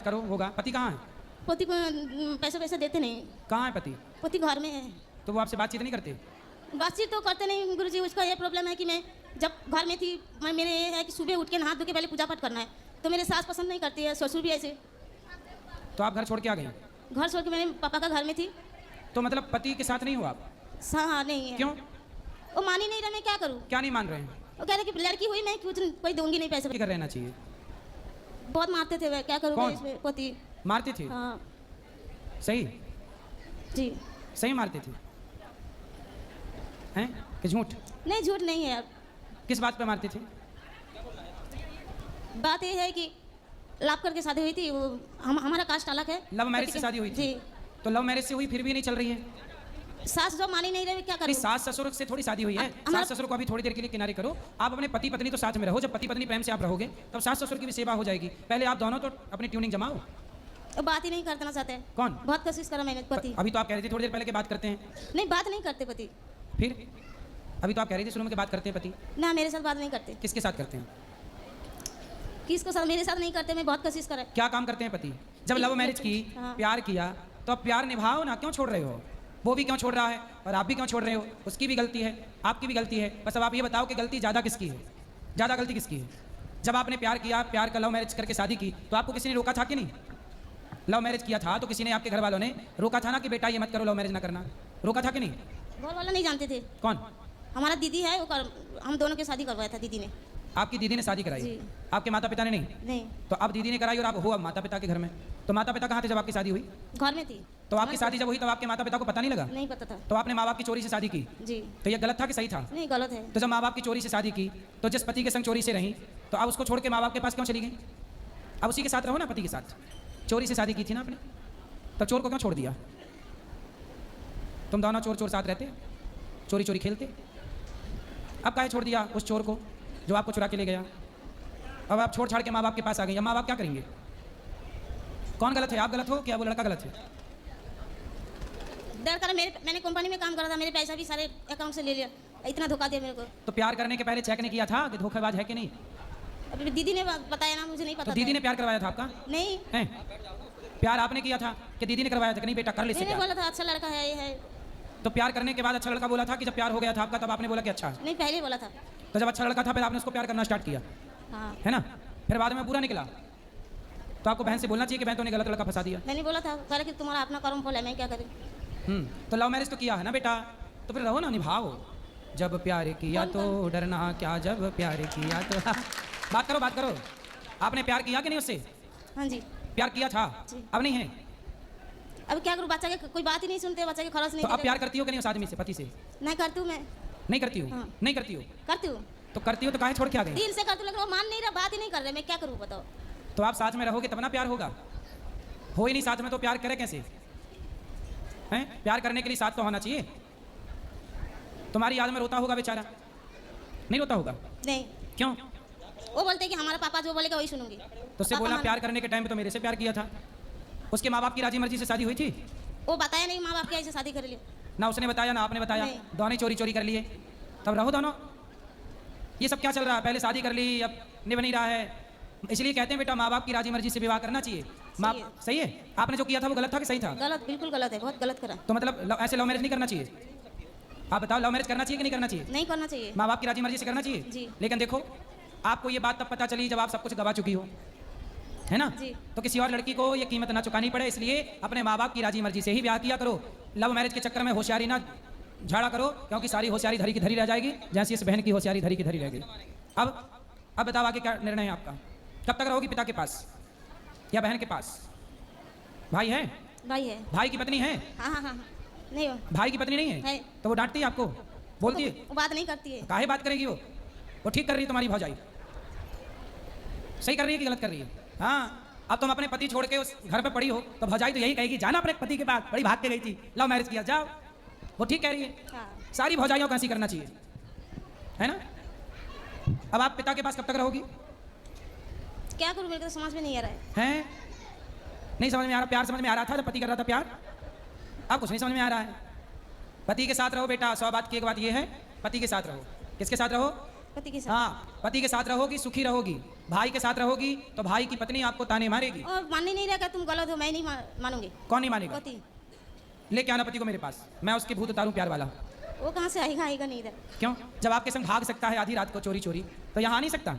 करो होगा। पति कहाँ है? पति को पैसे वैसे देते नहीं। कहाँ है पति? पति घर में है। तो वो आपसे बातचीत नहीं करते? बातचीत तो करते नहीं गुरुजी। उसका ये प्रॉब्लम है कि मैं जब घर में थी, मेरे ये है कि सुबह उठ के नहा धो के पहले पूजा पाठ करना है, तो मेरे सास पसंद नहीं करती है, ससुर भी ऐसे। तो आप घर छोड़ के आ गए? घर छोड़ के मेरे पापा का घर में थी। तो मतलब पति के साथ नहीं हो आप? हाँ नहीं है। क्यों? वो मान ही नहीं रहा, मैं क्या करूँ? क्या नहीं मान रहे हैं? वो कह रहे कि लड़की हुई, मैं कुछ कोई दूंगी नहीं पैसे। कर रहना चाहिए। बहुत मारते थे वह, क्या करूँ कौन? इसमें पति। मारते थे? हाँ सही? जी। सही मारते थे हैं कि झूठ? नहीं झूठ नहीं है। किस बात पे मारते थे? बात ये है कि लाभ करके शादी हुई थी, वो हमारा कास्ट अलग है। लव मैरिज से शादी हुई थी? जी। तो लव मैरिज से हुई फिर भी नहीं चल रही है? सास जो मान ही नहीं रहे, क्या करूँ? सास ससुर से थोड़ी शादी हुई है। सास ससुर को अभी थोड़ी देर के लिए किनारे करो। आप अपने पति पत्नी तो साथ में रहो। जब पति पत्नी प्रेम से आप रहोगे तब सास ससुर की भी सेवा हो जाएगी। पहले आप दोनों तो अपनी ट्यूनिंग जमाओ। बात ही नहीं करना चाहते। कौन? बहुत कोशिश करा मैंने पति। अभी तो आप कह रही थी थोड़ी देर पहले की बात करते हैं। नहीं बात नहीं करते पति। फिर अभी तो आप कह रही थी शुरू में की बात करते हैं पति। ना मेरे साथ बात नहीं करते। किसके साथ करते हैं? किसको साथ? मेरे साथ नहीं करते। मैं बहुत कोशिश करा। क्या काम करते हैं पति? जब लव मैरिज की, हाँ। प्यार किया, तो अब प्यार निभाओ ना। क्यों छोड़ रहे हो? वो भी क्यों छोड़ रहा है और आप भी क्यों छोड़ रहे हो? उसकी भी गलती है, आपकी भी गलती है। बस अब आप ये बताओ कि गलती ज़्यादा किसकी है? ज़्यादा गलती किसकी है? जब आपने प्यार किया, प्यार का लव मैरिज करके शादी की, तो आपको किसी ने रोका था कि नहीं? लव मैरिज किया था तो किसी ने, आपके घर वालों ने रोका था ना कि बेटा ये मत करो, लव मैरिज ना करना? रोका था कि नहीं? घर वाला नहीं जानते थे। कौन? हमारा दीदी है, वो हम दोनों की शादी करवाया था दीदी ने। आपकी दीदी ने शादी कराई? जी। आपके माता पिता ने नहीं? नहीं। तो अब दीदी ने कराई और आप हो अब माता पिता के घर में। तो माता पिता कहाँ थे जब आपकी शादी हुई? घर में थी। तो आपकी शादी जब हुई तब आपके माता पिता को पता नहीं लगा? नहीं पता था। तो आपने माँ बाप की चोरी से शादी की? जी। तो ये गलत था कि सही था? नहीं गलत है। तो जब माँ बाप की चोरी से शादी की तो जिस पति के संग चोरी से रही, तो अब उसको छोड़ के माँ बाप के पास क्यों चली गई? अब उसी के साथ रहो ना, पति के साथ। चोरी से शादी की थी ना आपने, तब चोर को क्यों छोड़ दिया? तुम दोनों चोर चोर साथ रहते, चोरी चोरी खेलते। अब काहे छोड़ दिया उस चोर को जो आपको चुरा के ले गया? अब आप छोड़ छाड़ के माँ बाप के पास आ गई। अब माँ बाप क्या करेंगे? कौन गलत है? आप गलत हो क्या वो लड़का गलत है? डर कर मैंने कंपनी में काम करा था, मेरे पैसा भी सारे अकाउंट से ले लिया। इतना धोखा दिया मेरे को। तो प्यार करने के पहले चेक नहीं किया था कि धोखेबाज है कि नहीं? अभी दीदी ने बताया ना, मुझे नहीं पता। तो दीदी ने प्यार करवाया था आपका? नहीं। हैं? प्यार आपने किया था कि दीदी ने करवाया था कि नहीं बेटा कर ले इससे मैंने प्यार? बोला था अच्छा लड़का है, ये है। तो प्यार करने के बाद अच्छा लड़का बोला था कि जब प्यार हो गया था आपका तब आपने बोला कि अच्छा? नहीं पहले बोला था। तो जब अच्छा लड़का था फिर आपने उसको प्यार करना स्टार्ट किया, हाँ। है ना? फिर बाद में बुरा निकला तो आपको बहन से बोलना चाहिए कि बहन तूने गलत लड़का फंसा दिया। मैंने बोला था, कह रहे कि तुम्हारा अपना कर्म फल है, मैं क्या करूँ? तो लव मैरिज तो किया है ना बेटा, तो फिर रहो ना, निभाओ। जब प्यार किया तो डरना क्या, जब प्यार किया तो बात करो, बात करो। आपने प्यार किया कि नहीं उससे? हाँ जी। प्यार किया था, अब नहीं है? अब क्या करूँ? बच्चा के कोई बात ही नहीं सुनते, बच्चा के खर्च नहीं। तो अब प्यार करती हो कि नहीं उस आदमी से, पति से? नहीं करती हूँ मैं। नहीं करती हो? हाँ। नहीं करती हो? करती हूँ। तो करती हो तो काहे छोड़ के आ गई? दिल से करती हूँ, लेकिन वो मान नहीं रहा, बात ही नहीं कर रहे, मैं क्या करूँ बताओ? तो आप साथ में रहोगे तब ना प्यार होगा। हो ही नहीं साथ में तो प्यार करे कैसे? हैं? प्यार करने के लिए साथ तो होना चाहिए। तुम्हारी याद में रोता होगा बेचारा, नहीं रोता होगा? नहीं। क्यों? वो बोलते कि हमारा पापा जो बोलेगा वही सुनूंगी। तो उससे बोला प्यार करने के टाइम पे तो मेरे से प्यार किया था। उसके माँ बाप की राजी मर्जी से शादी हुई थी? वो बताया नहीं माँ बाप की ऐसे शादी कर लिया। ना उसने बताया ना आपने बताया, दोनों चोरी चोरी कर लिए। तब रहो दोनों। ये सब क्या चल रहा है? पहले शादी कर ली, अब निभ नहीं रहा है। इसलिए कहते हैं बेटा माँ बाप की राजी मर्जी से विवाह करना चाहिए। माँ सही है। आपने जो किया था वो गलत था कि सही था? गलत, बिल्कुल गलत है, बहुत गलत करा। तो मतलब ऐसे लव मैरिज नहीं करना चाहिए? आप बताओ, लव मैरिज करना चाहिए कि नहीं करना चाहिए? नहीं करना चाहिए। माँ बाप की राजी मर्जी से करना चाहिए जी। लेकिन देखो, आपको ये बात तब पता चली जब आप सब कुछ गवा चुकी हो, है ना? जी। तो किसी और लड़की को ये कीमत ना चुकानी पड़े, इसलिए अपने माँ बाप की राजी मर्जी से ही ब्याह किया करो। लव मैरिज के चक्कर में होशियारी ना झाड़ा करो, क्योंकि सारी होशियारी धरी की धरी रह जाएगी, जैसी इस बहन की होशियारी धरी की धरी रह गई। अब बताओ आगे क्या निर्णय है आपका? कब तक रहोगी पिता के पास या बहन के पास? भाई है? भाई है। भाई की पत्नी है? हाँ हाँ हाँ। नहीं हो। भाई की पत्नी नहीं है? तो वो डांटती है आपको, बोलती है? वो बात नहीं करती है। काहे बात करेगी? वो ठीक कर रही है तुम्हारी भौजाई। सही कर रही है कि गलत कर रही है? हाँ। अब तुम अपने पति छोड़ के उस घर पे पड़ी हो तो भौजाई तो यही कहेगी, जाना अपने पति के पास, बड़ी भाग के गई थी, लव मैरिज किया, जाओ। वो ठीक कह रही है। हाँ। सारी भौजाइयों को ऐसी करना चाहिए, है ना? अब आप पिता के पास कब तक रहोगी? क्या करूँ, मेरे को समझ में नहीं आ रहा है। हैं? नहीं समझ में आ रहा? प्यार समझ में आ रहा था जब पति कर रहा था प्यार, अब कुछ नहीं समझ में आ रहा है। पति के साथ रहो बेटा। 100 बात की एक बात ये है, पति के साथ रहो। किसके साथ रहो? पति के साथ। हाँ, पति के साथ रहोगी सुखी रहोगी, भाई के साथ रहोगी तो भाई की पत्नी आपको ताने मारेगी। और मानने नहीं रहेगा, तुम गलत हो, मैं नहीं मानूंगी। कौन नहीं मानेगा? पति। लेके आना पति को मेरे पास, मैं उसकी भूत उतारूं प्यार वाला। वो कहाँ से आएगा? आएगा नहीं इधर। क्यों? जब आपके संग भाग सकता है आधी रात को चोरी चोरी, तो यहाँ आ नहीं सकता?